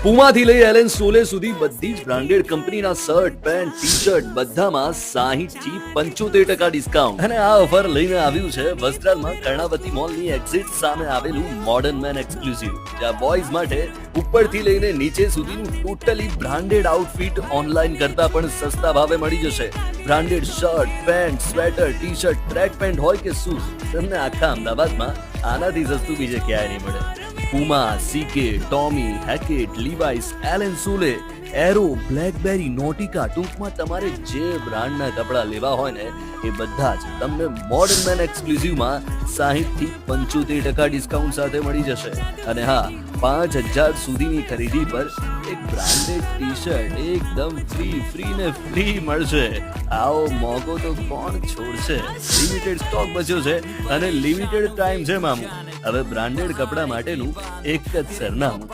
પુમાથી લઈ એલેન સોલે સુધી બધી જ બ્રાન્ડેડ કંપનીના શર્ટ, પેન્ટ, ટી-શર્ટ બધામાં 60 થી 75% ડિસ્કાઉન્ટ. અને આ ઓફર લઈને આવ્યું છે વસ્ત્રાલમાં કર્ણાવતી મોલની એક્ઝિટ સામે આવેલું મોડર્ન મેન એક્સક્લુઝિવ, જ્યાં બોયઝ માટે ઉપરથી લઈને નીચે સુધીનું ટોટલી બ્રાન્ડેડ આઉટફિટ ઓનલાઈન કરતા પણ સસ્તા ભાવે મળી જશે. Branded shirt, pant, sweater, T-shirt, track pant હોય કે શૂઝ, તમને આખા અમદાવાદમાં આનાથી સસ્તું બીજે ક્યાંય નહીં મળે. Puma, CK, Tommy, હેકેટ, લીવાઇસ, એલેન સોલે, arrow, blackberry, નોટિકા, ટૂંકમાં તમારે જે બ્રાન્ડના કપડાં લેવા હોય ને એ બધા જ તમને મોડર્ન મેન એક્સક્લુઝિવમાં 60 થી 75% ડિસ્કાઉન્ટ સાથે મળી જશે. અને હા, 5000 સુધીની ખરીદી પર એક બ્રાન્ડેડ ટી-શર્ટ એકદમ ફ્રી ને ફ્રી મળશે. આવો મોકો તો કોણ છોડશે? લિમિટેડ સ્ટોક બચ્યો છે અને લિમિટેડ ટાઈમ છે મામુ. હવે બ્રાન્ડેડ કપડા માટેનું એક જ સરનામું